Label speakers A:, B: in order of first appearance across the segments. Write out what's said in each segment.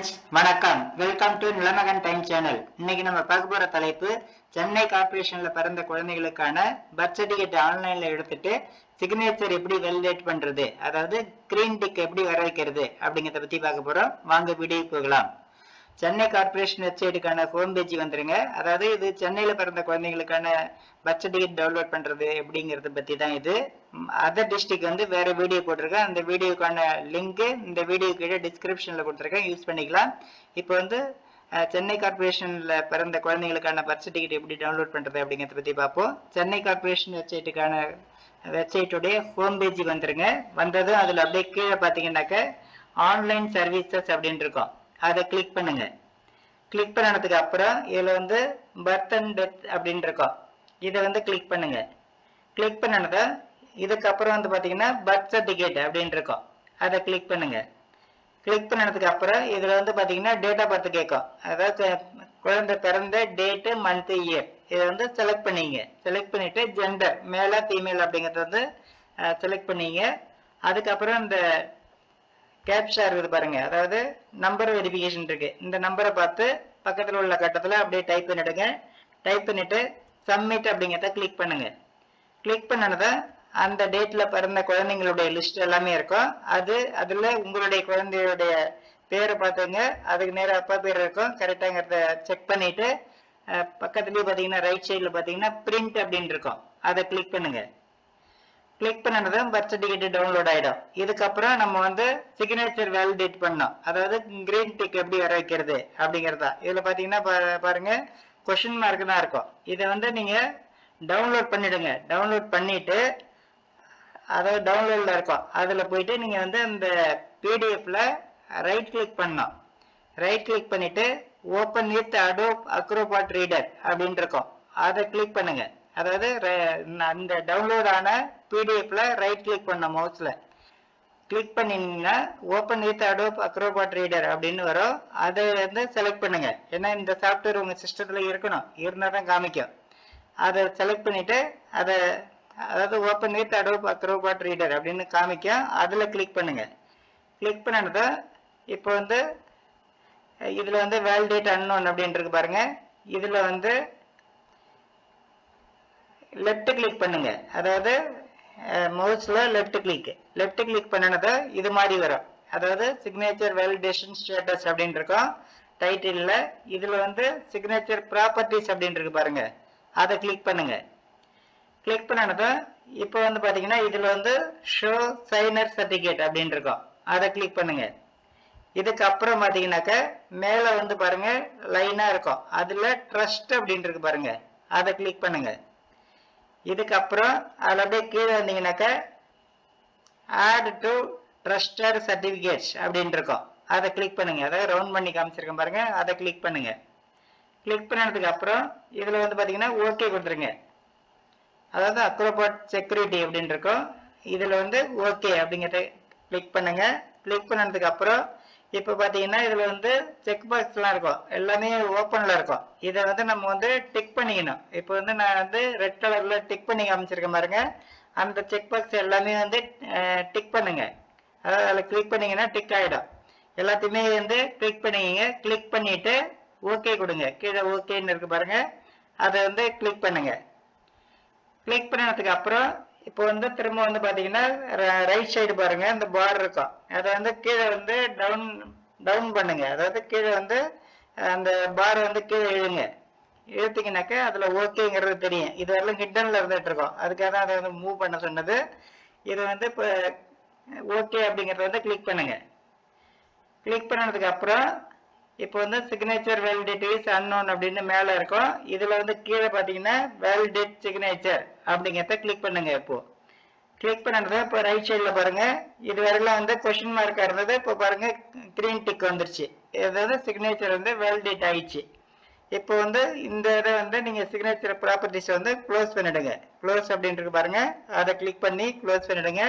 A: Friends वणक्कम welcome to Nilamagan time channel இன்னைக்கு நம்ம பார்க்க போற தலைப்பு சென்னை கார்ப்பரேஷன்ல பிறந்த குழந்தைகளுக்கான பர்த் சர்டிபிகேட் ஆன்லைன்ல எடுத்துட்டு சிக்னேச்சர் எப்படி வேலிடேட் பண்றது அதாவது கிரீன் டிக் எப்படி வர வைக்கிறது அப்படிங்கறத பத்தி பார்க்க போறோம் வாங்க வீடியோ போகலாம் சென்னை கார்ப்பரேஷன் வெப்சைட்டுக்கான ஹோம் பேஜ் வந்துருங்க அதாவது இது சென்னையில பிறந்த குழந்தைகளுக்கான பர்த் சர்டிபிகேட் டவுன்லோட் பண்றது எப்படிங்கறத பத்தி தான் இது அதர் டிஸ்ட்ரிக்ட் வந்து வேற வீடியோ போட்டிருக்கேன் அந்த வீடியோக்கான லிங்க் இந்த வீடியோ கீழே டிஸ்கிரிப்ஷன்ல கொடுத்திருக்கேன் யூஸ் பண்ணிக்கலாம் இப்போ வந்து சென்னை கார்ப்பரேஷன்ல பிறந்த குழந்தைகளுக்கான பர்த் சர்டிபிகேட் எப்படி டவுன்லோட் பண்றது அப்படிங்கறத பத்தி பார்ப்போம் சென்னை கார்ப்பரேஷன் வெப்சைட்டுக்கான வெப்சைட்டோட ஹோம் பேஜ் வந்துருங்க வந்ததும் அதுல அப்படியே கீழே பாத்தீங்கன்னாக்க ஆன்லைன் சர்வீசஸ் அப்படின்னு இருக்கும் அதை கிளிக் பண்ணுங்க கிளிக் பண்ணதுக்கு அப்புறம் இதுல வந்து பர்த் அண்ட் டெத் அப்படின்னு இருக்கும் இதை வந்து கிளிக் பண்ணுங்க கிளிக் பண்ணனதா இதுக்கு அப்புறம் வந்து பாத்தீங்கன்னா பர்த் சர்டிபிகேட் அப்படின்னு இருக்கும் அதை கிளிக் பண்ணுங்க கிளிக் பண்ணதுக்கு அப்புறம் இதுல வந்து பாத்தீங்கன்னா டேட் ஆஃப் பர்த் கேட்கும் அதாவது குழந்தை பிறந்த டேட் மந்த் இயர் இதை வந்து செலக்ட் பண்ணீங்க செலக்ட் பண்ணிட்டு ஜெண்டர் மேல ஃபீமேல் அப்படிங்கறத வந்து செலக்ட் பண்ணீங்க அதுக்கப்புறம் இந்த கேப்சா இருக்குது பாருங்க அதாவது நம்பர் வெரிஃபிகேஷன் இருக்கு இந்த நம்பரை பார்த்து பக்கத்துல உள்ள கட்டத்துல அப்படியே டைப் பண்ணிடுங்க டைப் பண்ணிட்டு சப்மிட் அப்படிங்கறத கிளிக் பண்ணுங்க கிளிக் பண்ணனதா அந்த டேட்ல பிறந்த குழந்தைங்களுடைய லிஸ்ட் எல்லாமே இருக்கும் அதுல உங்களுடைய குழந்தையுடைய பேரை பார்த்துங்க அதுக்கு நேரம் அப்பா பேர் இருக்கும் கரெக்டாங்கிறத செக் பண்ணிட்டு பக்கத்துலயே பாத்தீங்கன்னா ரைட் சைட்ல பாத்தீங்கன்னா பிரிண்ட் அப்படின்னு இருக்கும் அதை கிளிக் பண்ணுங்க கிளிக் பண்ணனதும் பர்த் சர்டிபிகேட் டவுன்லோட் ஆயிடும் இதுக்கப்புறம் நம்ம வந்து சிக்னேச்சர் வேலிடேட் பண்ணோம் அதாவது கிரீன் டிக் எப்படி வர வைக்கிறது அப்படிங்கறதா இதுல பாத்தீங்கன்னா பாருங்க கொஸ்டின் மார்க் தான் இருக்கும் இதை வந்து நீங்க டவுன்லோட் பண்ணிடுங்க டவுன்லோட் பண்ணிட்டு அதாவது டவுன்லோட்ல இருக்கும் அதுல போயிட்டு நீங்க வந்து அந்த பிடிஎஃப்ல ரைட் கிளிக் பண்ணணும் ரைட் கிளிக் பண்ணிட்டு open with Adobe acrobat reader அப்படின்னு இருக்கும் அதை கிளிக் பண்ணுங்க அதாவது அந்த டவுன்லோட் ஆன பிடிஎஃப்ல ரைட் கிளிக் பண்ண மவுஸ்ல கிளிக் பண்ணீங்கன்னா open with Adobe acrobat reader அப்படின்னு வரும் அதை வந்து செலக்ட் பண்ணுங்க ஏன்னா இந்த சாஃப்ட்வேர் உங்க சிஸ்டத்துல இருக்கணும் இருந்தா தான் காமிக்கும் அதை செலக்ட் பண்ணிட்டு அதை அதாவது open with Adobe acrobat reader அப்படின்னு காமிக்கும் அதுல கிளிக் பண்ணுங்க கிளிக் பண்ணனதா இப்போ வந்து இதுல வந்து வேலிடேட் அன்னோன் அப்படின்னு இருக்கு பாருங்க இதுல வந்து லெஃப்ட் கிளிக் பண்ணுங்க அதாவது மவுஸ்ல லெஃப்ட் கிளிக் பண்ணனதா இது மாதிரி வரும் அதாவது சிக்னேச்சர் வேலிடேஷன் ஸ்டேட்டஸ் அப்படின்னு இருக்கும் டைட்டில்ல இதுல வந்து சிக்னேச்சர் ப்ராப்பர்ட்டிஸ் அப்படின்னு இருக்கு பாருங்க அதை கிளிக் பண்ணுங்க கிளிக் பண்ணனதா இப்போ வந்து பாத்தீங்கன்னா இதுல வந்து ஷோ சைனர் சர்டிபிகேட் அப்படின்னு இருக்கும் அதை கிளிக் பண்ணுங்க இதுக்கு அப்புறம் பாத்தீங்கன்னாக்க மேல வந்து பாருங்க லைனா இருக்கும் அதுல ட்ரஸ்ட் அப்படின்னு இருக்கு பாருங்க அதை கிளிக் பண்ணுங்க இதுக்கப்புறம் அதுல அப்படியே கீழே வந்தீங்கன்னாக்க ஆட் டு ட்ரஸ்டட் சர்டிபிகேட்ஸ் அப்படின்னு இருக்கும் அதை கிளிக் பண்ணுங்க அதாவது ரவுண்ட் பண்ணி காமிச்சிருக்கேன் பாருங்க அதை கிளிக் பண்ணுங்க கிளிக் பண்ணதுக்கு அப்புறம் இதுல வந்து பாத்தீங்கன்னா ஓகே கொடுத்துருங்க அதாவது அக்ரோபாட் செக்யூரிட்டி அப்படின்னு இருக்கும் இதுல வந்து ஓகே அப்படிங்கறத கிளிக் பண்ணுங்க கிளிக் பண்ணதுக்கு அப்புறம் இப்ப பாத்தீங்கன்னா இதுல வந்து செக் பாக்ஸ் எல்லாம் இருக்கும் எல்லாமே ஓபன்ல இருக்கும் இதை வந்து நம்ம வந்து டிக் பண்ணிக்கணும் இப்ப வந்து நான் வந்து ரெட் கலர்ல டிக் பண்ணி காமிச்சிருக்கேன் பாருங்க அந்த செக் பாக்ஸ் எல்லாமே வந்து டிக் பண்ணுங்க அதாவது அதுல கிளிக் பண்ணீங்கன்னா டிக் ஆயிடும் எல்லாத்தையுமே வந்து கிளிக் பண்ணிக்கங்க கிளிக் பண்ணிட்டு ஓகே கொடுங்க கீழே ஓகேன்னு இருக்கு பாருங்க அதை வந்து கிளிக் பண்ணுங்க கிளிக் பண்ணதுக்கு அப்புறம் இப்போ வந்து திரும்ப வந்து பாத்தீங்கன்னா ரைட் சைடு பாருங்க இந்த பார் இருக்கும் அதை வந்து கீழே வந்து டவுன் பண்ணுங்க அதாவது கீழே வந்து அந்த பார் வந்து கீழே இழுங்க இழுத்தீங்கன்னாக்க அதுல ஓகேங்கிறது தெரியும் இது வரலாம் ஹிட்டன்ல இருந்துட்டு இருக்கோம் அதுக்காக தான் அதை வந்து மூவ் பண்ண சொன்னது இது வந்து இப்போ ஓகே அப்படிங்கறத வந்து கிளிக் பண்ணுங்க கிளிக் பண்ணதுக்கு அப்புறம் இப்போ வந்து சிக்னேச்சர் வேலிடேட் இஸ் அன்னோன் அப்படின்னு மேல இருக்கும் இதுல வந்து கீழே பாத்தீங்கன்னா வேலிடேட் சிக்னேச்சர் அப்படிங்கறத கிளிக் பண்ணுங்க இப்போ கிளிக் பண்ணது இப்போ ரைட் சைட்ல பாருங்க இது வரையில வந்து கொஸ்டின் மார்க்கா இருந்தது இப்போ பாருங்க கிரீன் டிக் வந்துருச்சு அதாவது சிக்னேச்சர் வந்து வேலிடேட் ஆயிடுச்சு இப்போ வந்து இந்த இதை வந்து நீங்க சிக்னேச்சர் ப்ராப்பர்ட்டிஸ் வந்து க்ளோஸ் பண்ணிடுங்க க்ளோஸ் அப்படின்ட்டு பாருங்க அதை கிளிக் பண்ணி க்ளோஸ் பண்ணிடுங்க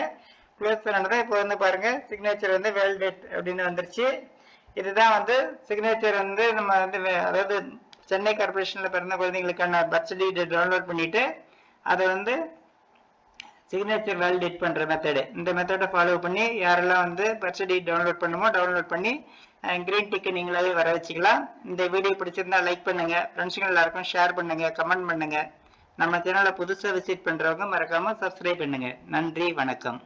A: க்ளோஸ் பண்ணது இப்போ வந்து பாருங்க சிக்னேச்சர் வந்து வேலிடேட் அப்படின்னு வந்துருச்சு இதுதான் வந்து சிக்னேச்சர் வந்து நம்ம வந்து அதாவது சென்னை கார்ப்பரேஷன்ல பிறந்த குழந்தைங்களுக்கான பர்த் சர்டிபிகேட் டவுன்லோட் பண்ணிட்டு அதை வந்து சிக்னேச்சர் வேலிடேட் பண்ற மெத்தடு. இந்த மெத்தடை ஃபாலோ பண்ணி யாரெல்லாம் வந்து பர்த் சர்டிஃபிகேட் டவுன்லோட் பண்ணுமோ டவுன்லோட் பண்ணி கிரீன் டிக்கு நீங்களாவே வர வச்சுக்கலாம். இந்த வீடியோ பிடிச்சிருந்தா லைக் பண்ணுங்க, ஃப்ரெண்ட்ஸுங்க எல்லாருக்கும் ஷேர் பண்ணுங்க, கமெண்ட் பண்ணுங்க. நம்ம சேனலை புதுசாக விசிட் பண்றவங்க மறக்காம சப்ஸ்கிரைப் பண்ணுங்க. நன்றி, வணக்கம்.